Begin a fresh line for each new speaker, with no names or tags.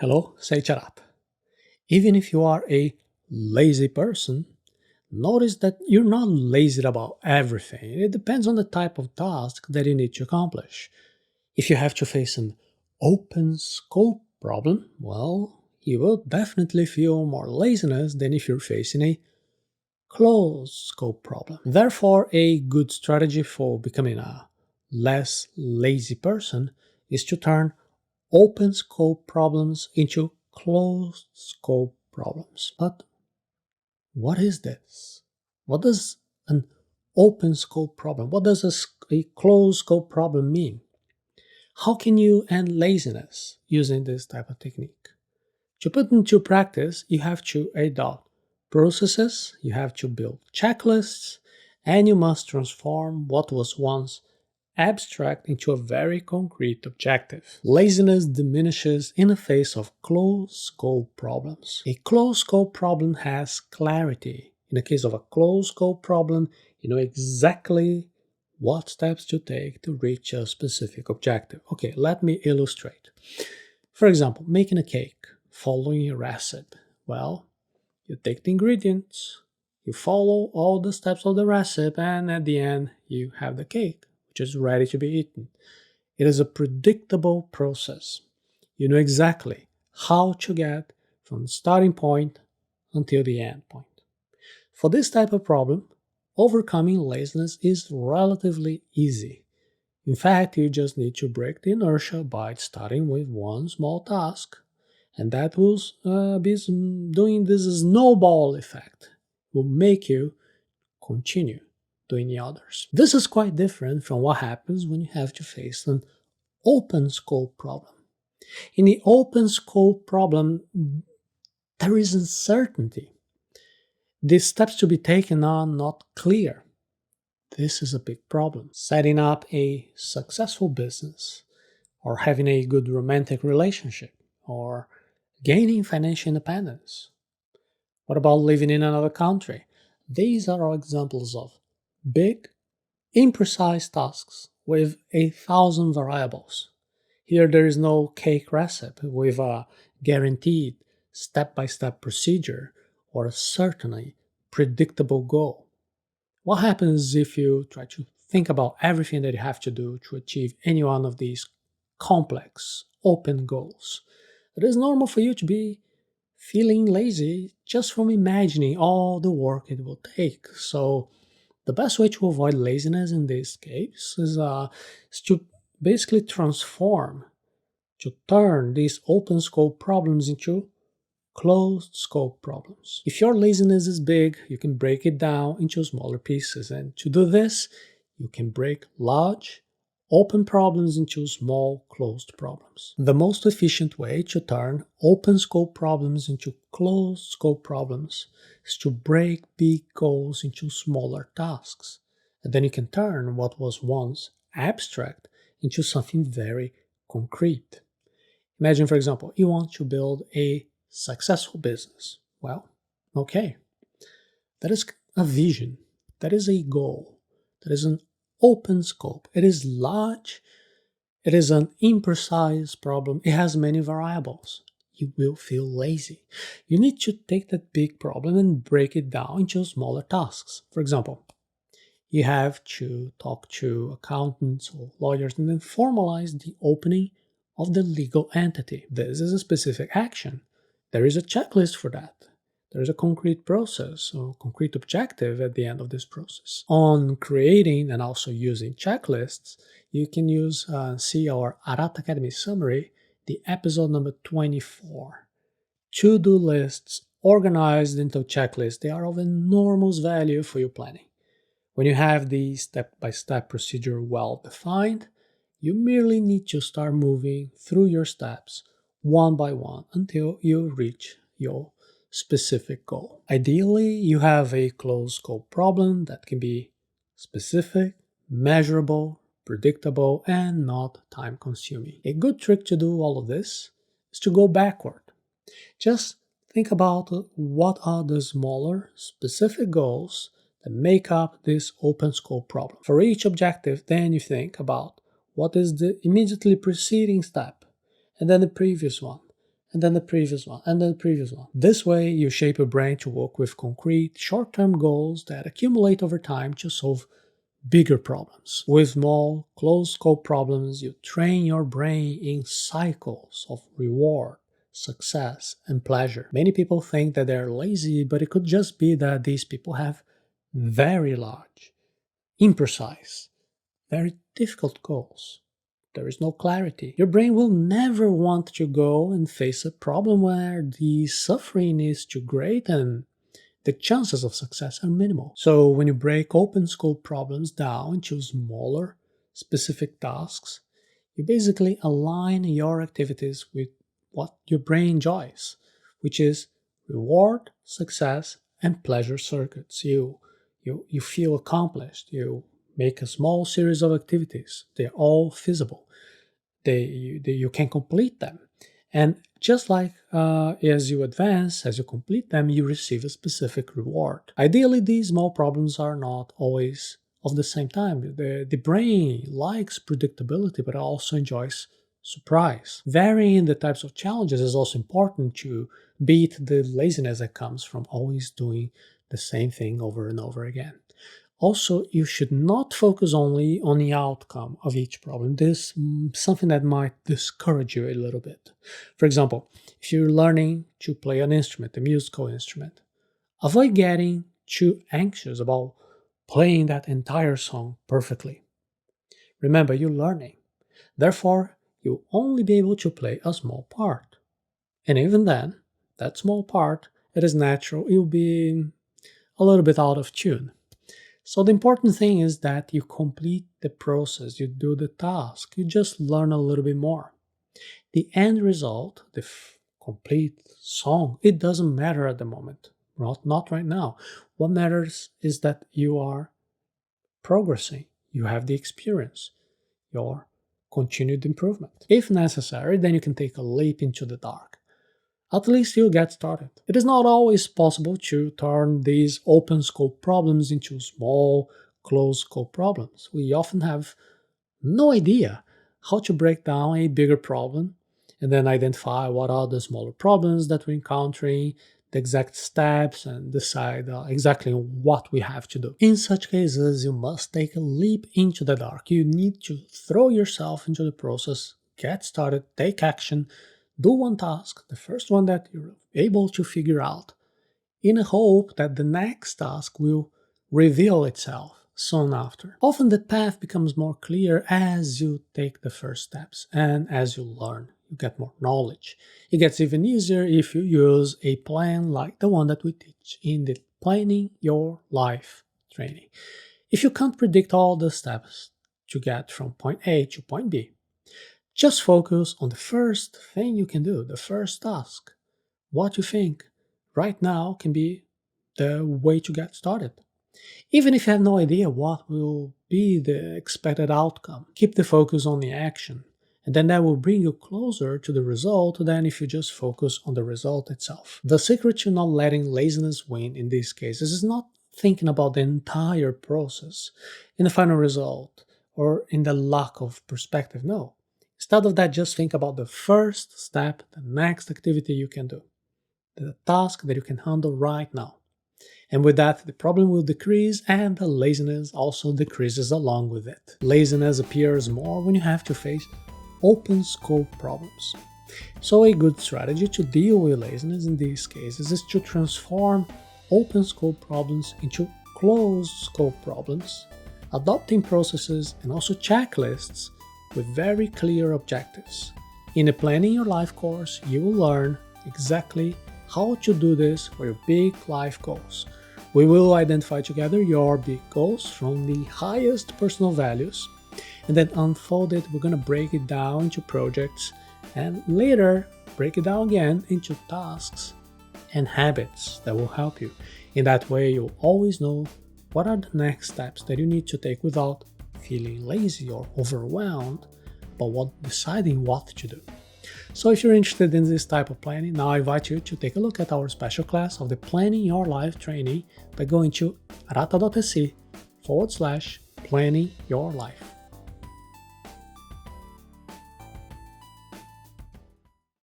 Hello, Seiiti Arata. Even if you are a lazy person, notice that you're not lazy about everything. It depends on the type of task that you need to accomplish. If you have to face an open scope problem, well, you will definitely feel more laziness than if you're facing a closed scope problem. Therefore, a good strategy for becoming a less lazy person is to turn open scope problems into closed scope problems. But what is this? What does an open scope problem, what does a closed scope problem mean? How can you end laziness using this type of technique? To put into practice, you have to adopt processes, you have to build checklists, and you must transform what was once abstract into a very concrete objective. Laziness diminishes in the face of closed scope problems. A closed scope problem has clarity. In the case of a closed scope problem, you know exactly what steps to take to reach a specific objective. Okay, let me illustrate. For example, making a cake, following a recipe. Well, you take the ingredients, you follow all the steps of the recipe, and at the end, you have the cake, which is ready to be eaten. It is a predictable process. You know exactly how to get from the starting point until the end point. For this type of problem, overcoming laziness is relatively easy. In fact, you just need to break the inertia by starting with one small task, and that will be doing this snowball effect, will make you continue doing the others. This is quite different from what happens when you have to face an open scope problem. In the open scope problem, there is uncertainty. The steps to be taken are not clear. This is a big problem. Setting up a successful business, or having a good romantic relationship, or gaining financial independence. What about living in another country? These are all examples of big, imprecise tasks with 1,000 variables. Here there is no cake recipe with a guaranteed step-by-step procedure or a certainly predictable goal. What happens if you try to think about everything that you have to do to achieve any one of these complex, open goals? It is normal for you to be feeling lazy just from imagining all the work it will take. So the best way to avoid laziness in this case is to basically transform, to turn these open scope problems into closed scope problems. If your laziness is big, you can break it down into smaller pieces. And to do this, you can break large, open problems into small, closed problems. The most efficient way to turn open scope problems into closed scope problems is to break big goals into smaller tasks. And then you can turn what was once abstract into something very concrete. Imagine, for example, you want to build a successful business. Well, okay, that is a vision, that is a goal, that is an open scope. It is large, it is an imprecise problem, it has many variables. You will feel lazy. You need to take that big problem and break it down into smaller tasks. For example, you have to talk to accountants or lawyers and then formalize the opening of the legal entity. This is a specific action. There is a checklist for that. There is a concrete process or concrete objective at the end of this process. On creating and also using checklists, you can see our Arata Academy summary, the episode number 24. To-do lists organized into checklists, they are of enormous value for your planning. When you have the step-by-step procedure well defined, you merely need to start moving through your steps one by one until you reach your specific goal. Ideally, you have a closed scope problem that can be specific, measurable, predictable, and not time consuming. A good trick to do all of this is to go backward. Just think about what are the smaller, specific goals that make up this open scope problem. For each objective, then you think about what is the immediately preceding step, and then the previous one, and then the previous one, and then the previous one. This way, you shape your brain to work with concrete, short-term goals that accumulate over time to solve bigger problems. With small, closed-scope problems, you train your brain in cycles of reward, success, and pleasure. Many people think that they're lazy, but it could just be that these people have very large, imprecise, very difficult goals. There is no clarity. Your brain will never want to go and face a problem where the suffering is too great and the chances of success are minimal. So when you break open scope problems down into smaller, specific tasks, you basically align your activities with what your brain enjoys, which is reward, success, and pleasure circuits. You feel accomplished. You make a small series of activities. They're all feasible. You can complete them. And just like as you advance, as you complete them, you receive a specific reward. Ideally, these small problems are not always of the same time. The brain likes predictability, but also enjoys surprise. Varying the types of challenges is also important to beat the laziness that comes from always doing the same thing over and over again. Also, you should not focus only on the outcome of each problem. This is something that might discourage you a little bit. For example, if you're learning to play an instrument, a musical instrument, avoid getting too anxious about playing that entire song perfectly. Remember, you're learning. Therefore, you'll only be able to play a small part. And even then, that small part, it is natural, you'll be a little bit out of tune. So the important thing is that you complete the process, you do the task, you just learn a little bit more. The end result, the complete song, it doesn't matter at the moment, not right now. What matters is that you are progressing, you have the experience, your continued improvement. If necessary, then you can take a leap into the dark. At least you'll get started. It is not always possible to turn these open scope problems into small, closed scope problems. We often have no idea how to break down a bigger problem and then identify what are the smaller problems that we're encountering, the exact steps, and decide exactly what we have to do. In such cases, you must take a leap into the dark. You need to throw yourself into the process, get started, take action, do one task, the first one that you're able to figure out, in a hope that the next task will reveal itself soon after. Often the path becomes more clear as you take the first steps and as you learn. You get more knowledge. It gets even easier if you use a plan like the one that we teach in the Planning Your Life training. If you can't predict all the steps to get from point A to point B, just focus on the first thing you can do, the first task. What you think right now can be the way to get started. Even if you have no idea what will be the expected outcome, keep the focus on the action, and then that will bring you closer to the result than if you just focus on the result itself. The secret to not letting laziness win in these cases is not thinking about the entire process, in the final result, or in the lack of perspective. No. Instead of that, just think about the first step, the next activity you can do, the task that you can handle right now. And with that, the problem will decrease and the laziness also decreases along with it. Laziness appears more when you have to face open scope problems. So a good strategy to deal with laziness in these cases is to transform open scope problems into closed scope problems, adopting processes and also checklists with very clear objectives. In the Planning Your Life course, you will learn exactly how to do this for your big life goals. We will identify together your big goals from the highest personal values and then unfold it. We're going to break it down into projects and later break it down again into tasks and habits that will help you. In that way, you'll always know what are the next steps that you need to take without feeling lazy or overwhelmed, but deciding what to do. So if you're interested in this type of planning, now I invite you to take a look at our special class of the Planning Your Life training by going to arata.se/planning your life.